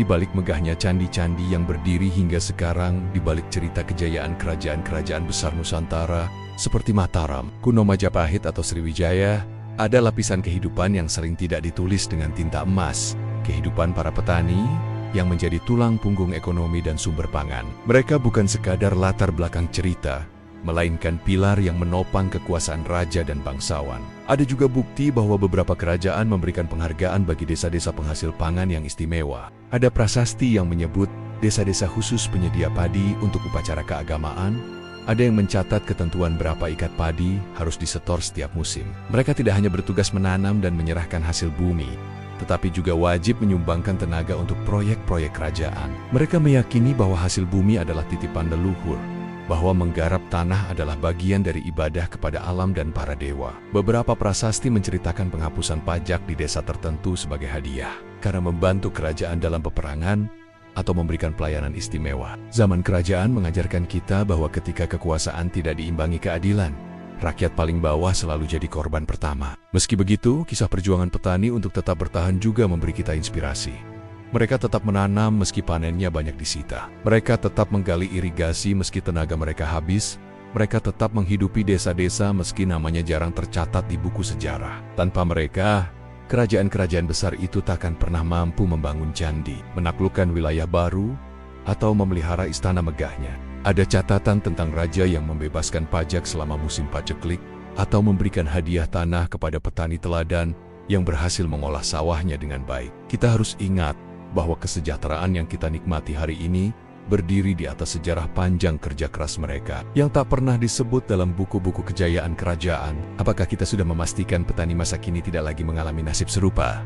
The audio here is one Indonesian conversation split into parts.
Di balik megahnya candi-candi yang berdiri hingga sekarang, di balik cerita kejayaan kerajaan-kerajaan besar Nusantara, seperti Mataram, kuno Majapahit atau Sriwijaya, ada lapisan kehidupan yang sering tidak ditulis dengan tinta emas. Kehidupan para petani yang menjadi tulang punggung ekonomi dan sumber pangan. Mereka bukan sekadar latar belakang cerita, melainkan pilar yang menopang kekuasaan raja dan bangsawan. Ada juga bukti bahwa beberapa kerajaan memberikan penghargaan bagi desa-desa penghasil pangan yang istimewa. Ada prasasti yang menyebut desa-desa khusus penyedia padi untuk upacara keagamaan. Ada yang mencatat ketentuan berapa ikat padi harus disetor setiap musim. Mereka tidak hanya bertugas menanam dan menyerahkan hasil bumi, tetapi juga wajib menyumbangkan tenaga untuk proyek-proyek kerajaan. Mereka meyakini bahwa hasil bumi adalah titipan leluhur, bahwa menggarap tanah adalah bagian dari ibadah kepada alam dan para dewa. Beberapa prasasti menceritakan penghapusan pajak di desa tertentu sebagai hadiah, karena membantu kerajaan dalam peperangan atau memberikan pelayanan istimewa. Zaman kerajaan mengajarkan kita bahwa ketika kekuasaan tidak diimbangi keadilan, rakyat paling bawah selalu jadi korban pertama. Meski begitu, kisah perjuangan petani untuk tetap bertahan juga memberi kita inspirasi. Mereka tetap menanam meski panennya banyak disita. Mereka tetap menggali irigasi meski tenaga mereka habis. Mereka tetap menghidupi desa-desa meski namanya jarang tercatat di buku sejarah. Tanpa mereka, kerajaan-kerajaan besar itu takkan pernah mampu membangun candi, menaklukkan wilayah baru, atau memelihara istana megahnya. Ada catatan tentang raja yang membebaskan pajak selama musim paceklik, atau memberikan hadiah tanah kepada petani teladan yang berhasil mengolah sawahnya dengan baik. Kita harus ingat bahwa kesejahteraan yang kita nikmati hari ini berdiri di atas sejarah panjang kerja keras mereka yang tak pernah disebut dalam buku-buku kejayaan kerajaan. Apakah kita sudah memastikan petani masa kini tidak lagi mengalami nasib serupa?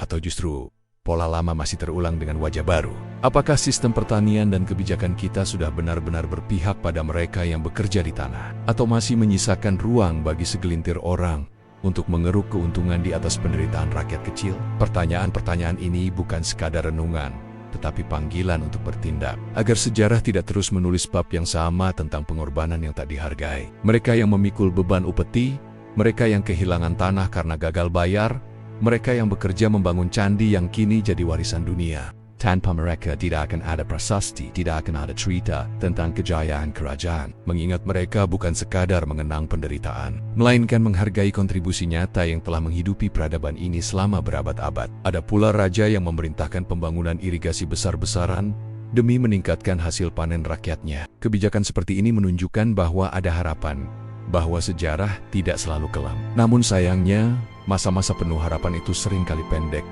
Atau justru pola lama masih terulang dengan wajah baru? Apakah sistem pertanian dan kebijakan kita sudah benar-benar berpihak pada mereka yang bekerja di tanah? Atau masih menyisakan ruang bagi segelintir orang untuk mengeruk keuntungan di atas penderitaan rakyat kecil? Pertanyaan-pertanyaan ini bukan sekadar renungan, tetapi panggilan untuk bertindak, agar sejarah tidak terus menulis bab yang sama tentang pengorbanan yang tak dihargai. Mereka yang memikul beban upeti, mereka yang kehilangan tanah karena gagal bayar, mereka yang bekerja membangun candi yang kini jadi warisan dunia. Tanpa mereka tidak akan ada prasasti, tidak akan ada cerita tentang kejayaan kerajaan. Mengingat mereka bukan sekadar mengenang penderitaan, melainkan menghargai kontribusi nyata yang telah menghidupi peradaban ini selama berabad-abad. Ada pula raja yang memerintahkan pembangunan irigasi besar-besaran demi meningkatkan hasil panen rakyatnya. Kebijakan seperti ini menunjukkan bahwa ada harapan, bahwa sejarah tidak selalu kelam. Namun sayangnya, masa-masa penuh harapan itu sering kali pendek.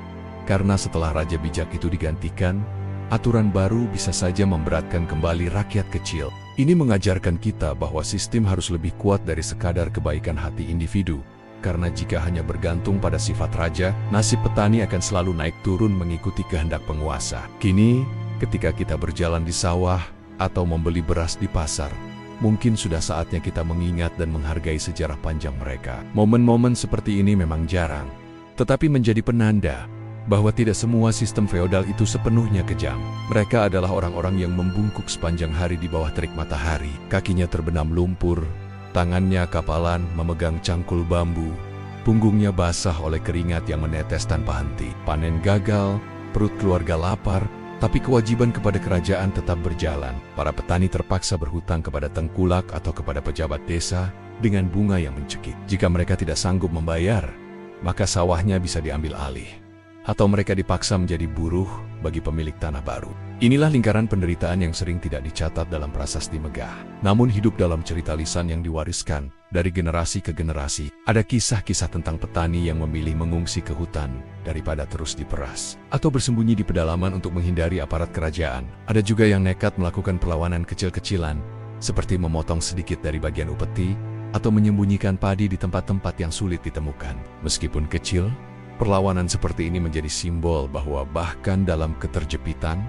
Karena setelah raja bijak itu digantikan, aturan baru bisa saja memberatkan kembali rakyat kecil. Ini mengajarkan kita bahwa sistem harus lebih kuat dari sekadar kebaikan hati individu. Karena jika hanya bergantung pada sifat raja, nasib petani akan selalu naik turun mengikuti kehendak penguasa. Kini, ketika kita berjalan di sawah atau membeli beras di pasar, mungkin sudah saatnya kita mengingat dan menghargai sejarah panjang mereka. Momen-momen seperti ini memang jarang, tetapi menjadi penanda bahwa tidak semua sistem feodal itu sepenuhnya kejam. Mereka adalah orang-orang yang membungkuk sepanjang hari di bawah terik matahari. Kakinya terbenam lumpur, tangannya kapalan memegang cangkul bambu, punggungnya basah oleh keringat yang menetes tanpa henti. Panen gagal, perut keluarga lapar, tapi kewajiban kepada kerajaan tetap berjalan. Para petani terpaksa berhutang kepada tengkulak atau kepada pejabat desa dengan bunga yang mencekik. Jika mereka tidak sanggup membayar, maka sawahnya bisa diambil alih, atau mereka dipaksa menjadi buruh bagi pemilik tanah baru. Inilah lingkaran penderitaan yang sering tidak dicatat dalam prasasti megah, namun hidup dalam cerita lisan yang diwariskan dari generasi ke generasi. Ada kisah-kisah tentang petani yang memilih mengungsi ke hutan daripada terus diperas, atau bersembunyi di pedalaman untuk menghindari aparat kerajaan. Ada juga yang nekat melakukan perlawanan kecil-kecilan, seperti memotong sedikit dari bagian upeti, atau menyembunyikan padi di tempat-tempat yang sulit ditemukan. Meskipun kecil, perlawanan seperti ini menjadi simbol bahwa bahkan dalam keterjepitan,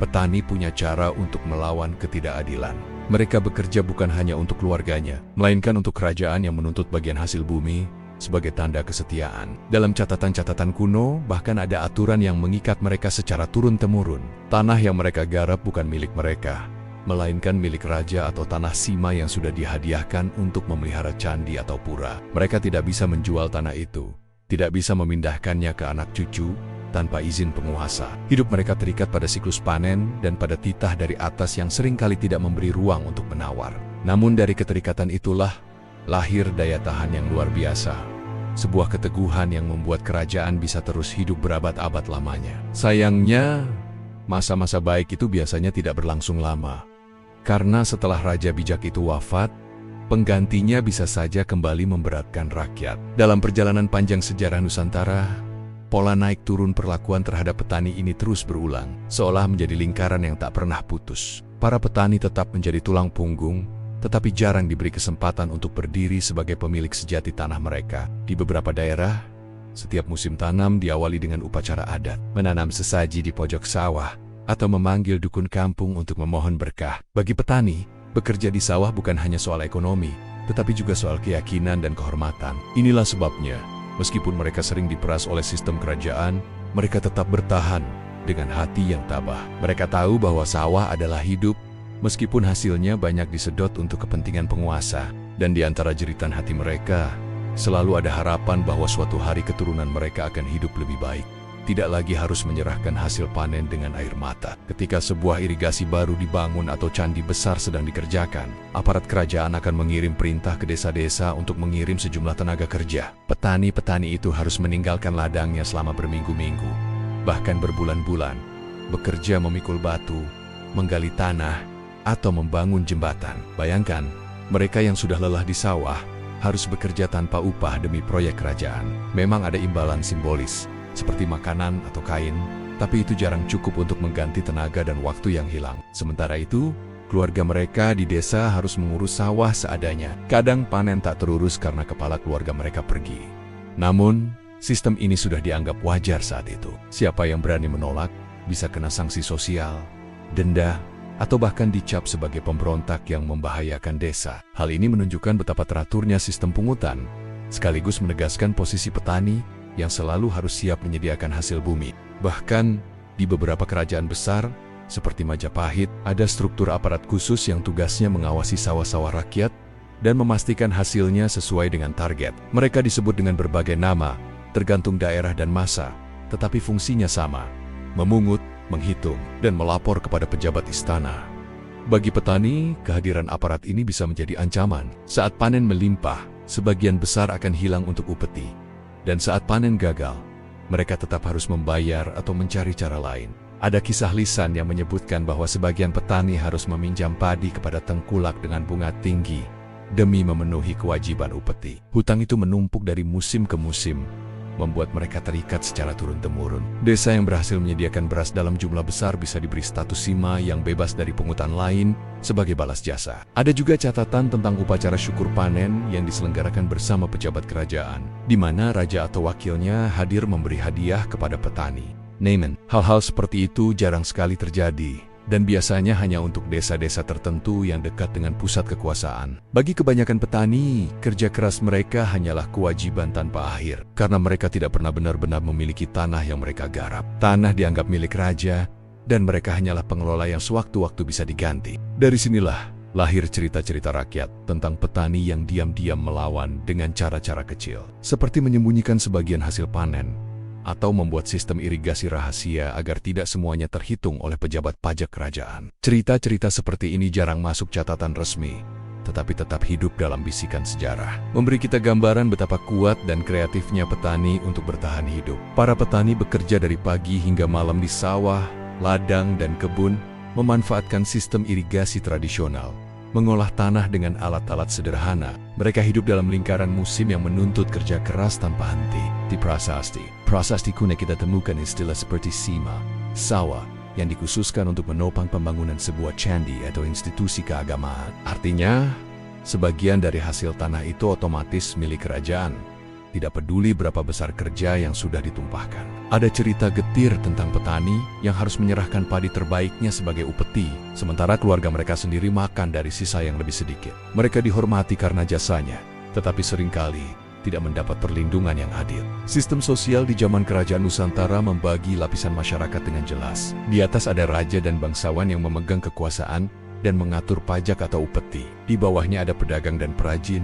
petani punya cara untuk melawan ketidakadilan. Mereka bekerja bukan hanya untuk keluarganya, melainkan untuk kerajaan yang menuntut bagian hasil bumi sebagai tanda kesetiaan. Dalam catatan-catatan kuno, bahkan ada aturan yang mengikat mereka secara turun-temurun. Tanah yang mereka garap bukan milik mereka, melainkan milik raja atau tanah sima yang sudah dihadiahkan untuk memelihara candi atau pura. Mereka tidak bisa menjual tanah itu, tidak bisa memindahkannya ke anak cucu, tanpa izin penguasa. Hidup mereka terikat pada siklus panen dan pada titah dari atas yang seringkali tidak memberi ruang untuk menawar. Namun dari keterikatan itulah lahir daya tahan yang luar biasa. Sebuah keteguhan yang membuat kerajaan bisa terus hidup berabad-abad lamanya. Sayangnya, masa-masa baik itu biasanya tidak berlangsung lama. Karena setelah raja bijak itu wafat, penggantinya bisa saja kembali memberatkan rakyat. Dalam perjalanan panjang sejarah Nusantara, pola naik turun perlakuan terhadap petani ini terus berulang, seolah menjadi lingkaran yang tak pernah putus. Para petani tetap menjadi tulang punggung, tetapi jarang diberi kesempatan untuk berdiri sebagai pemilik sejati tanah mereka. Di beberapa daerah, setiap musim tanam diawali dengan upacara adat, menanam sesaji di pojok sawah, atau memanggil dukun kampung untuk memohon berkah. Bagi petani, bekerja di sawah bukan hanya soal ekonomi, tetapi juga soal keyakinan dan kehormatan. Inilah sebabnya, meskipun mereka sering diperas oleh sistem kerajaan, mereka tetap bertahan dengan hati yang tabah. Mereka tahu bahwa sawah adalah hidup, meskipun hasilnya banyak disedot untuk kepentingan penguasa. Dan di antara jeritan hati mereka, selalu ada harapan bahwa suatu hari keturunan mereka akan hidup lebih baik. Tidak lagi harus menyerahkan hasil panen dengan air mata. Ketika sebuah irigasi baru dibangun atau candi besar sedang dikerjakan, aparat kerajaan akan mengirim perintah ke desa-desa untuk mengirim sejumlah tenaga kerja. Petani-petani itu harus meninggalkan ladangnya selama berminggu-minggu, bahkan berbulan-bulan, bekerja memikul batu, menggali tanah, atau membangun jembatan. Bayangkan, mereka yang sudah lelah di sawah harus bekerja tanpa upah demi proyek kerajaan. Memang ada imbalan simbolis, seperti makanan atau kain, tapi itu jarang cukup untuk mengganti tenaga dan waktu yang hilang. Sementara itu, keluarga mereka di desa harus mengurus sawah seadanya. Kadang panen tak terurus karena kepala keluarga mereka pergi. Namun, sistem ini sudah dianggap wajar saat itu. Siapa yang berani menolak bisa kena sanksi sosial, denda, atau bahkan dicap sebagai pemberontak yang membahayakan desa. Hal ini menunjukkan betapa teraturnya sistem pungutan, sekaligus menegaskan posisi petani yang selalu harus siap menyediakan hasil bumi. Bahkan, di beberapa kerajaan besar, seperti Majapahit, ada struktur aparat khusus yang tugasnya mengawasi sawah-sawah rakyat dan memastikan hasilnya sesuai dengan target. Mereka disebut dengan berbagai nama, tergantung daerah dan masa, tetapi fungsinya sama: memungut, menghitung, dan melapor kepada pejabat istana. Bagi petani, kehadiran aparat ini bisa menjadi ancaman. Saat panen melimpah, sebagian besar akan hilang untuk upeti. Dan saat panen gagal, mereka tetap harus membayar atau mencari cara lain. Ada kisah lisan yang menyebutkan bahwa sebagian petani harus meminjam padi kepada tengkulak dengan bunga tinggi demi memenuhi kewajiban upeti. Hutang itu menumpuk dari musim ke musim, membuat mereka terikat secara turun-temurun. Desa yang berhasil menyediakan beras dalam jumlah besar bisa diberi status sima yang bebas dari pungutan lain sebagai balas jasa. Ada juga catatan tentang upacara syukur panen yang diselenggarakan bersama pejabat kerajaan, di mana raja atau wakilnya hadir memberi hadiah kepada petani. Namen. Hal-hal seperti itu jarang sekali terjadi, dan biasanya hanya untuk desa-desa tertentu yang dekat dengan pusat kekuasaan. Bagi kebanyakan petani, kerja keras mereka hanyalah kewajiban tanpa akhir, karena mereka tidak pernah benar-benar memiliki tanah yang mereka garap. Tanah dianggap milik raja, dan mereka hanyalah pengelola yang sewaktu-waktu bisa diganti. Dari sinilah lahir cerita-cerita rakyat tentang petani yang diam-diam melawan dengan cara-cara kecil, seperti menyembunyikan sebagian hasil panen, atau membuat sistem irigasi rahasia agar tidak semuanya terhitung oleh pejabat pajak kerajaan. Cerita-cerita seperti ini jarang masuk catatan resmi, tetapi tetap hidup dalam bisikan sejarah, memberi kita gambaran betapa kuat dan kreatifnya petani untuk bertahan hidup. Para petani bekerja dari pagi hingga malam di sawah, ladang, dan kebun, memanfaatkan sistem irigasi tradisional, mengolah tanah dengan alat-alat sederhana. Mereka hidup dalam lingkaran musim yang menuntut kerja keras tanpa henti. Di prasasti kuno kita temukan istilah seperti sima, sawa, yang dikhususkan untuk menopang pembangunan sebuah candi atau institusi keagamaan. Artinya, sebagian dari hasil tanah itu otomatis milik kerajaan, tidak peduli berapa besar kerja yang sudah ditumpahkan. Ada cerita getir tentang petani yang harus menyerahkan padi terbaiknya sebagai upeti, sementara keluarga mereka sendiri makan dari sisa yang lebih sedikit. Mereka dihormati karena jasanya, tetapi seringkali tidak mendapat perlindungan yang adil. Sistem sosial di zaman kerajaan Nusantara membagi lapisan masyarakat dengan jelas. Di atas ada raja dan bangsawan yang memegang kekuasaan dan mengatur pajak atau upeti. Di bawahnya ada pedagang dan perajin,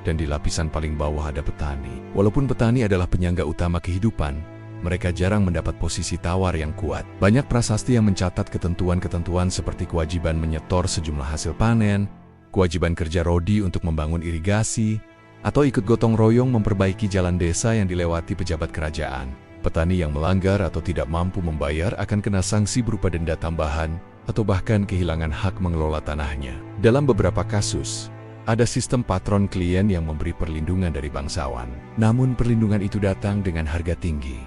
dan di lapisan paling bawah ada petani. Walaupun petani adalah penyangga utama kehidupan, mereka jarang mendapat posisi tawar yang kuat. Banyak prasasti yang mencatat ketentuan-ketentuan seperti kewajiban menyetor sejumlah hasil panen, kewajiban kerja rodi untuk membangun irigasi, atau ikut gotong royong memperbaiki jalan desa yang dilewati pejabat kerajaan. Petani yang melanggar atau tidak mampu membayar akan kena sanksi berupa denda tambahan atau bahkan kehilangan hak mengelola tanahnya. Dalam beberapa kasus, ada sistem patron klien yang memberi perlindungan dari bangsawan. Namun perlindungan itu datang dengan harga tinggi.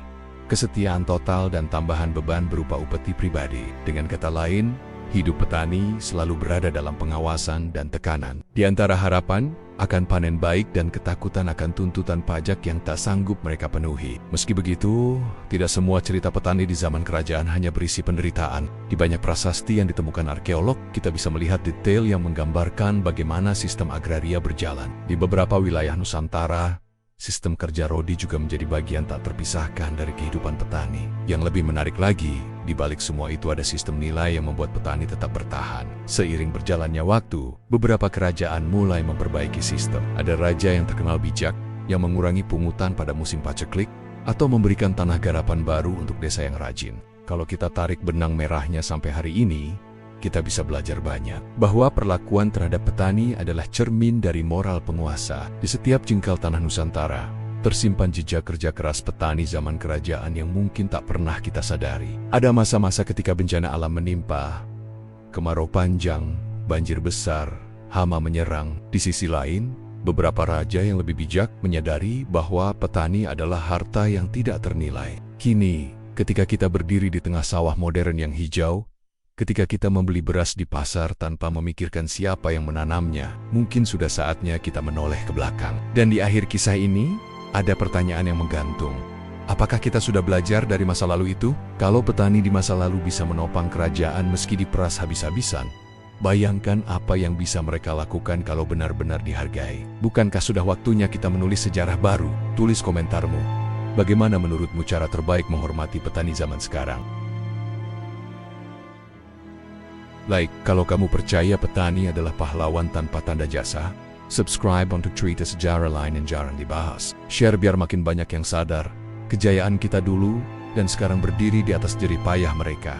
Kesetiaan total dan tambahan beban berupa upeti pribadi. Dengan kata lain, hidup petani selalu berada dalam pengawasan dan tekanan. Di antara harapan akan panen baik dan ketakutan akan tuntutan pajak yang tak sanggup mereka penuhi. Meski begitu, tidak semua cerita petani di zaman kerajaan hanya berisi penderitaan. Di banyak prasasti yang ditemukan arkeolog, kita bisa melihat detail yang menggambarkan bagaimana sistem agraria berjalan. Di beberapa wilayah Nusantara, sistem kerja rodi juga menjadi bagian tak terpisahkan dari kehidupan petani. Yang lebih menarik lagi, di balik semua itu ada sistem nilai yang membuat petani tetap bertahan. Seiring berjalannya waktu, beberapa kerajaan mulai memperbaiki sistem. Ada raja yang terkenal bijak, yang mengurangi pungutan pada musim paceklik, atau memberikan tanah garapan baru untuk desa yang rajin. Kalau kita tarik benang merahnya sampai hari ini, kita bisa belajar banyak bahwa perlakuan terhadap petani adalah cermin dari moral penguasa. Di setiap jengkal tanah Nusantara, tersimpan jejak kerja keras petani zaman kerajaan yang mungkin tak pernah kita sadari. Ada masa-masa ketika bencana alam menimpa, kemarau panjang, banjir besar, hama menyerang. Di sisi lain, beberapa raja yang lebih bijak menyadari bahwa petani adalah harta yang tidak ternilai. Kini, ketika kita berdiri di tengah sawah modern yang hijau, ketika kita membeli beras di pasar tanpa memikirkan siapa yang menanamnya, mungkin sudah saatnya kita menoleh ke belakang. Dan di akhir kisah ini, ada pertanyaan yang menggantung. Apakah kita sudah belajar dari masa lalu itu? Kalau petani di masa lalu bisa menopang kerajaan meski diperas habis-habisan, bayangkan apa yang bisa mereka lakukan kalau benar-benar dihargai. Bukankah sudah waktunya kita menulis sejarah baru? Tulis komentarmu. Bagaimana menurutmu cara terbaik menghormati petani zaman sekarang? Like, kalau kamu percaya petani adalah pahlawan tanpa tanda jasa, subscribe untuk cerita sejarah lain yang jarang dibahas. Share biar makin banyak yang sadar, kejayaan kita dulu dan sekarang berdiri di atas jerih payah mereka.